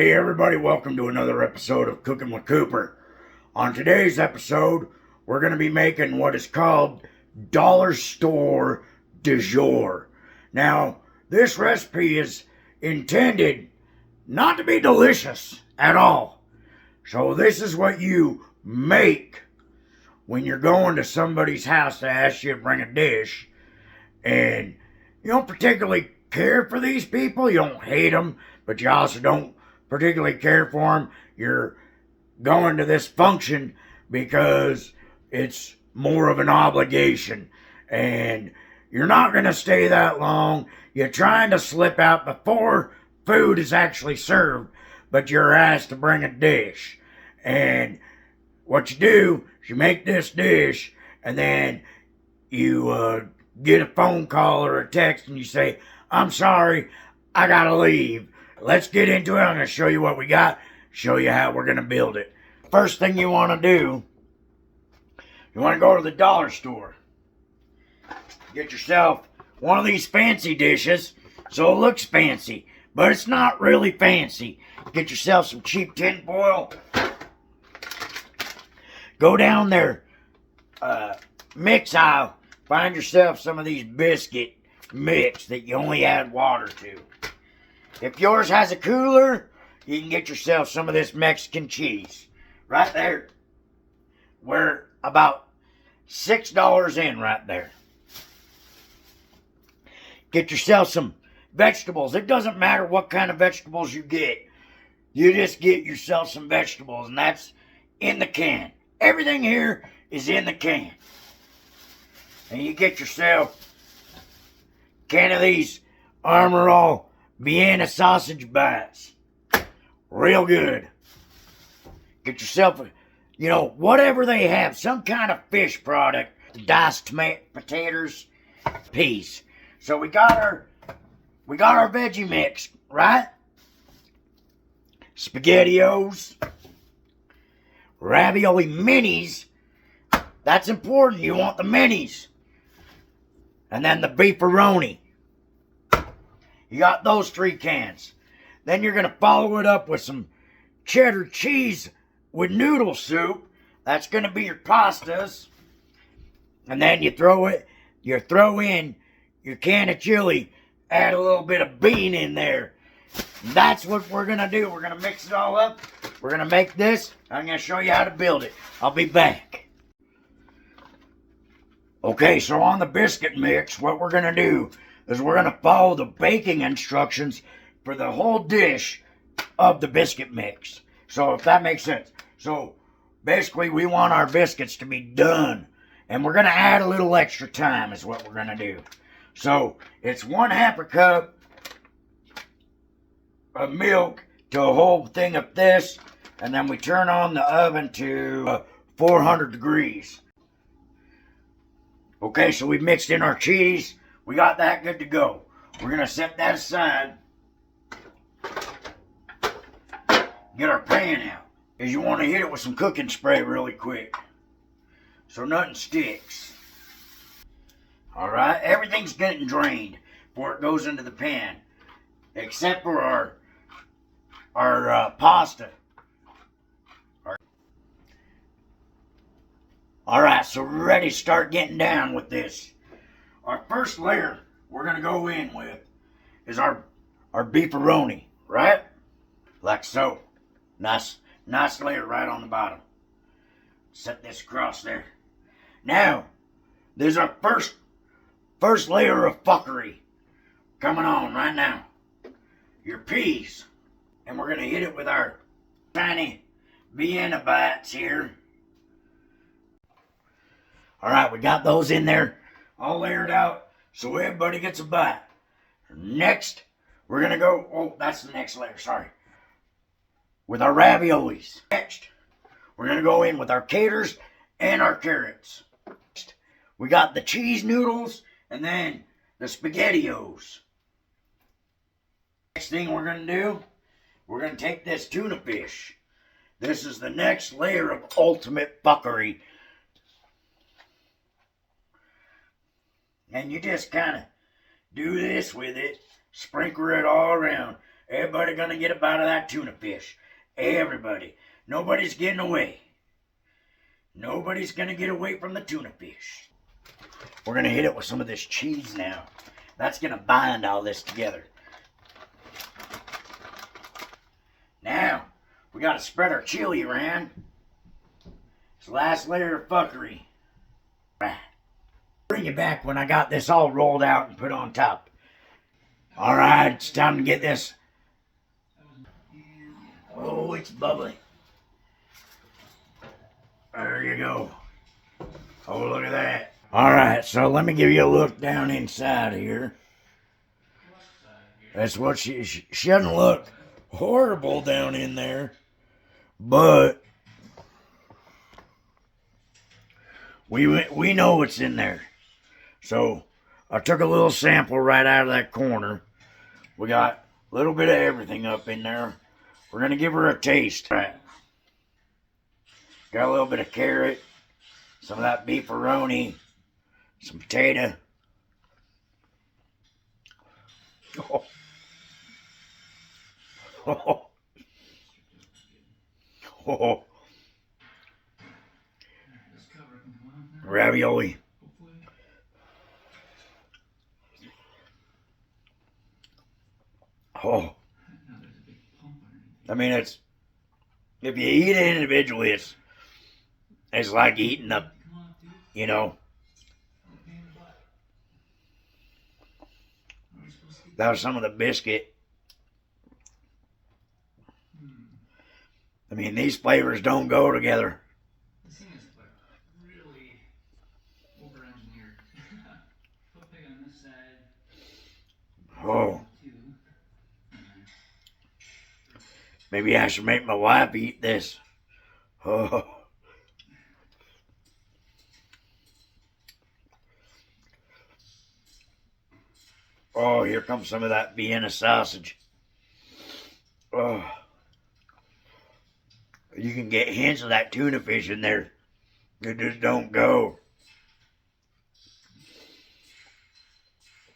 Hey everybody, welcome to another episode of Cooking with Cooper. On today's episode, we're going to be making what is called dollar store du jour. Now, this recipe is intended not to be delicious at all. So this is what you make when you're going to somebody's house to ask you to bring a dish. And you don't particularly care for these people. You don't hate them, but you also don't particularly care for them. You're going to this function because it's more of an obligation, and you're not going to stay that long. You're trying to slip out before food is actually served, but you're asked to bring a dish. And what you do is you make this dish, and then you get a phone call or a text, and you say, "I'm sorry, I gotta leave." Let's get into it. I'm going to show you what we got, show you how we're going to build it. First thing you want to do, you want to go to the dollar store. Get yourself one of these fancy dishes so it looks fancy, but it's not really fancy. Get yourself some cheap tin foil. Go down there, mix aisle, find yourself some of these biscuit mix that you only add water to. If yours has a cooler, you can get yourself some of this Mexican cheese. Right there. We're about $6 in right there. Get yourself some vegetables. It doesn't matter what kind of vegetables you get. You just get yourself some vegetables, and that's in the can. Everything here is in the can. And you get yourself a can of these Armor All Vienna sausage bites. Real good. Get yourself, whatever they have, some kind of fish product. Diced potatoes, peas. So we got our veggie mix, right? SpaghettiOs, ravioli minis. That's important. You want the minis. And then the beefaroni. You got those 3 cans. Then you're going to follow it up with some cheddar cheese with noodle soup. That's going to be your pastas. And then you throw in your can of chili. Add a little bit of bean in there. That's what we're going to do. We're going to mix it all up. We're going to make this. I'm going to show you how to build it. I'll be back. Okay, so on the biscuit mix, what we're going to do is we're going to follow the baking instructions for the whole dish of the biscuit mix. So if that makes sense. So basically we want our biscuits to be done. And we're going to add a little extra time is what we're going to do. So it's 1/2 a cup of milk to a whole thing of this. And then we turn on the oven to 400 degrees. Okay, so we've mixed in our cheese. We got that good to go. We're going to set that aside. Get our pan out. Because you want to hit it with some cooking spray really quick, so nothing sticks. Alright, everything's getting drained before it goes into the pan. Except for our pasta. Alright, so we're ready to start getting down with this. Our first layer we're going to go in with is our beefaroni, right? Like so. Nice layer right on the bottom. Set this across there. Now, there's our first layer of fuckery coming on right now. Your peas. And we're going to hit it with our tiny Vienna bites here. Alright, we got those in there all layered out so everybody gets a bite. Next, we're going to go, oh, that's the next layer, sorry. With our raviolis. Next, we're going to go in with our taters and our carrots. Next, we got the cheese noodles and then the SpaghettiOs. Next thing we're going to do, we're going to take this tuna fish. This is the next layer of ultimate fuckery. And you just kind of do this with it, sprinkle it all around. Everybody gonna get a bite of that tuna fish. Everybody. Nobody's getting away. Nobody's gonna get away from the tuna fish. We're gonna hit it with some of this cheese now. That's gonna bind all this together. Now, we gotta spread our chili around. It's the last layer of fuckery. Right. Bring it back when I got this all rolled out and put on top. Alright, it's time to get this. Oh, it's bubbly. There you go. Oh, look at that. Alright, so let me give you a look down inside here. That's what she doesn't look horrible down in there. But we know what's in there. So I took a little sample right out of that corner. We got a little bit of everything up in there. We're going to give her a taste. Right. Got a little bit of carrot, some of that beefaroni, some potato. Oh. Oh. Oh. Ravioli. Oh. I mean, it's, if you eat it individually, it's like eating a, you know, that was some of the biscuit. I mean, these flavors don't go together. This thing is like really over-engineered. Put pig on this side. Oh. Maybe I should make my wife eat this. Oh. Oh, here comes some of that Vienna sausage. Oh. You can get hints of that tuna fish in there. It just don't go.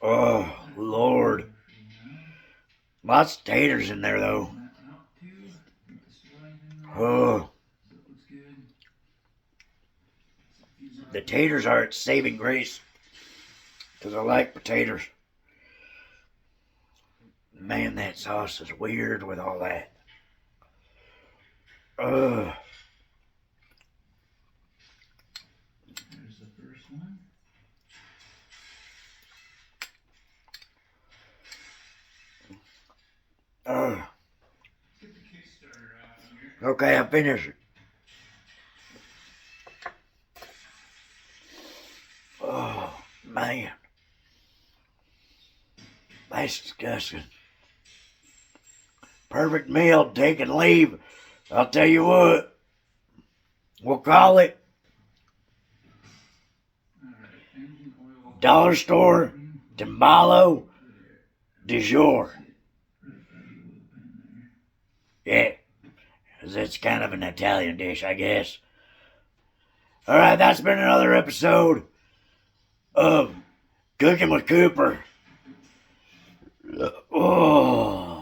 Oh, Lord. Lots of taters in there, though. Oh. The taters are its saving grace. Because I like potatoes. Man, that sauce is weird with all that. Ugh. There's the first one. Ugh. Get the Kickstarter out here. Okay, I finished it. Oh, man. That's disgusting. Perfect meal, take and leave. I'll tell you what. We'll call it Dollar Store Timballo du jour. Yeah, because it's kind of an Italian dish, I guess. Alright, that's been another episode of Cooking with Cooper. Oh.